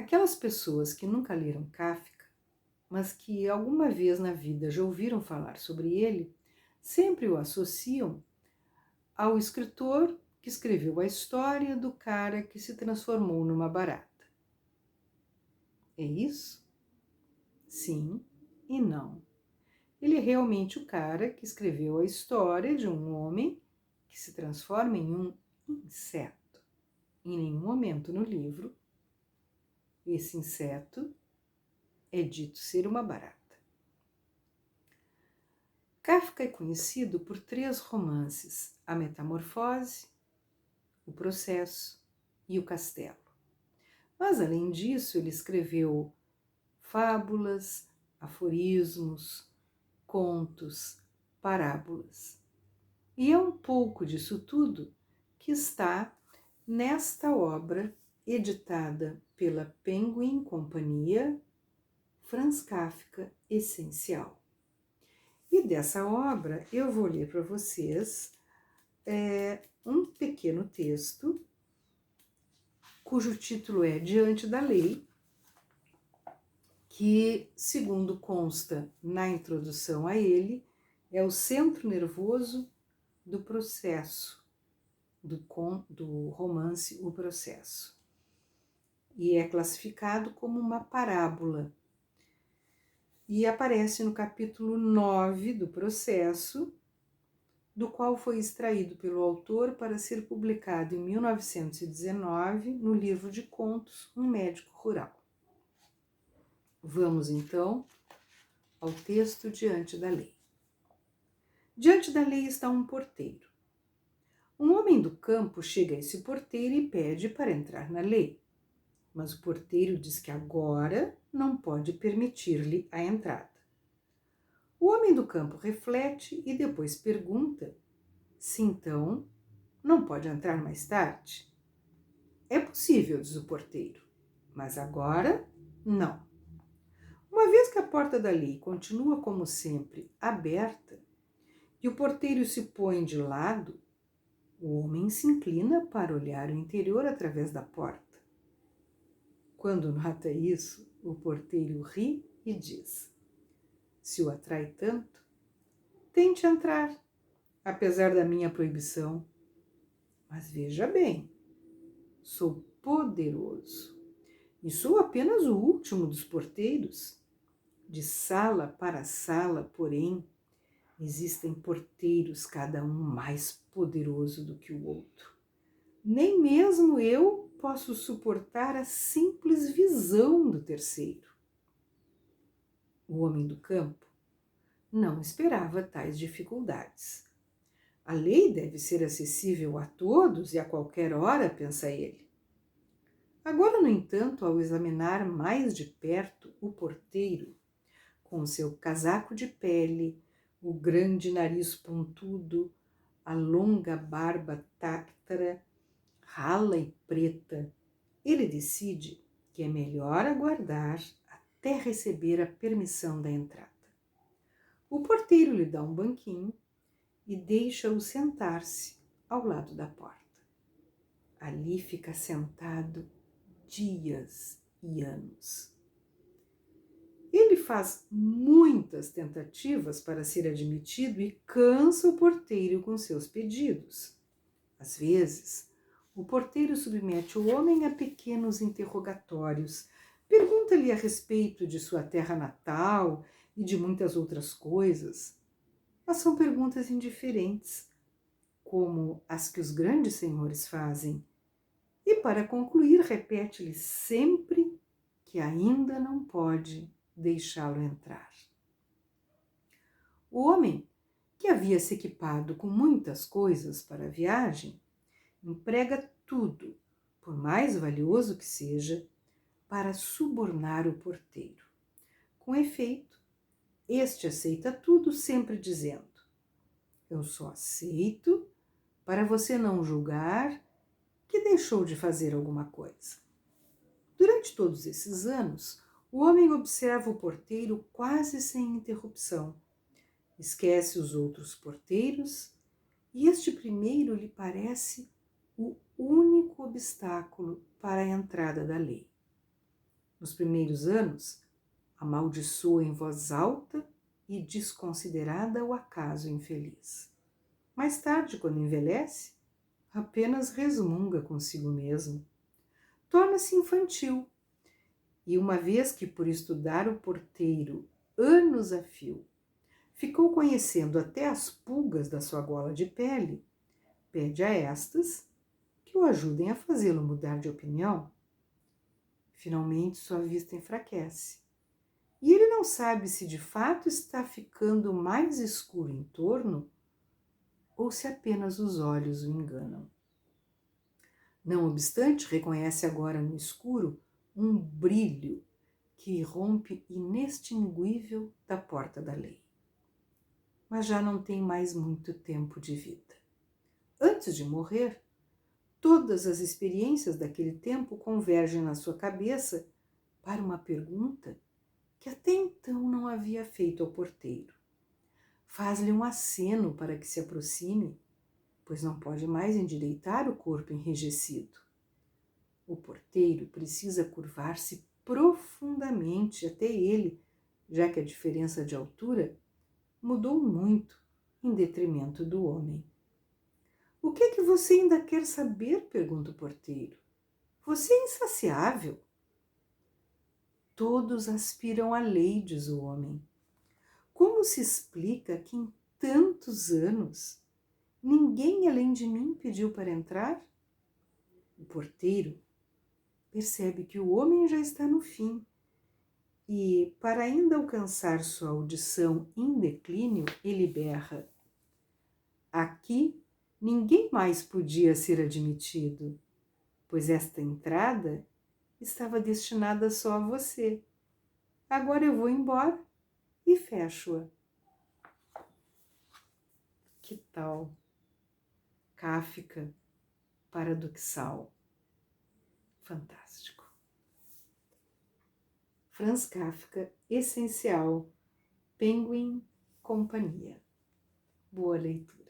Aquelas pessoas que nunca leram Kafka, mas que alguma vez na vida já ouviram falar sobre ele, sempre o associam ao escritor que escreveu a história do cara que se transformou numa barata. É isso? Sim e não. Ele é realmente o cara que escreveu a história de um homem que se transforma em um inseto. Em nenhum momento no livro, esse inseto é dito ser uma barata. Kafka é conhecido por 3 romances: A Metamorfose, O Processo e O Castelo. Mas, além disso, ele escreveu fábulas, aforismos, contos, parábolas. E é um pouco disso tudo que está nesta obra editada pela Penguin Companhia, Franz Kafka Essencial. E dessa obra eu vou ler para vocês um pequeno texto, cujo título é Diante da Lei, que, segundo consta na introdução a ele, é o centro nervoso do processo, do romance O Processo. E é classificado como uma parábola. E aparece no capítulo 9 do Processo, do qual foi extraído pelo autor para ser publicado em 1919 no livro de contos Um Médico Rural. Vamos então ao texto Diante da Lei. Diante da lei está um porteiro. Um homem do campo chega a esse porteiro e pede para entrar na lei, mas o porteiro diz que agora não pode permitir-lhe a entrada. O homem do campo reflete e depois pergunta se então não pode entrar mais tarde. É possível, diz o porteiro, mas agora não. Uma vez que a porta da lei continua como sempre aberta e o porteiro se põe de lado, o homem se inclina para olhar o interior através da porta. Quando nota isso, o porteiro ri e diz: se o atrai tanto, tente entrar, apesar da minha proibição. Mas veja bem, sou poderoso e sou apenas o último dos porteiros. De sala para sala, porém, existem porteiros, cada um mais poderoso do que o outro. Nem mesmo eu posso suportar a simples visão do terceiro. O homem do campo não esperava tais dificuldades. A lei deve ser acessível a todos e a qualquer hora, pensa ele. Agora, no entanto, ao examinar mais de perto o porteiro, com o seu casaco de pele, o grande nariz pontudo, a longa barba tártara, rala e preta, ele decide que é melhor aguardar até receber a permissão da entrada. O porteiro lhe dá um banquinho e deixa-o sentar-se ao lado da porta. Ali fica sentado dias e anos. Ele faz muitas tentativas para ser admitido e cansa o porteiro com seus pedidos. Às vezes, o porteiro submete o homem a pequenos interrogatórios, pergunta-lhe a respeito de sua terra natal e de muitas outras coisas, mas são perguntas indiferentes, como as que os grandes senhores fazem, e para concluir repete-lhe sempre que ainda não pode deixá-lo entrar. O homem, que havia se equipado com muitas coisas para a viagem, emprega tudo, por mais valioso que seja, para subornar o porteiro. Com efeito, este aceita tudo, sempre dizendo: eu só aceito para você não julgar que deixou de fazer alguma coisa. Durante todos esses anos, o homem observa o porteiro quase sem interrupção. Esquece os outros porteiros e este primeiro lhe parece o único obstáculo para a entrada da lei. Nos primeiros anos, amaldiçoa em voz alta e desconsiderada o acaso infeliz. Mais tarde, quando envelhece, apenas resmunga consigo mesmo. Torna-se infantil e, uma vez que por estudar o porteiro anos a fio, ficou conhecendo até as pulgas da sua gola de pele, pede a estas que o ajudem a fazê-lo mudar de opinião. Finalmente sua vista enfraquece e ele não sabe se de fato está ficando mais escuro em torno ou se apenas os olhos o enganam. Não obstante, reconhece agora no escuro um brilho que irrompe inextinguível da porta da lei. Mas já não tem mais muito tempo de vida. Antes de morrer, todas as experiências daquele tempo convergem na sua cabeça para uma pergunta que até então não havia feito ao porteiro. Faz-lhe um aceno para que se aproxime, pois não pode mais endireitar o corpo enrijecido. O porteiro precisa curvar-se profundamente até ele, já que a diferença de altura mudou muito em detrimento do homem. O que é que você ainda quer saber? Pergunta o porteiro. Você é insaciável. Todos aspiram à lei, diz o homem. Como se explica que em tantos anos ninguém além de mim pediu para entrar? O porteiro percebe que o homem já está no fim e, para ainda alcançar sua audição em declínio, ele berra: aqui ninguém mais podia ser admitido, pois esta entrada estava destinada só a você. Agora eu vou embora e fecho-a. Que tal? Kafka paradoxal. Fantástico. Franz Kafka, Essencial, Penguin Companhia. Boa leitura.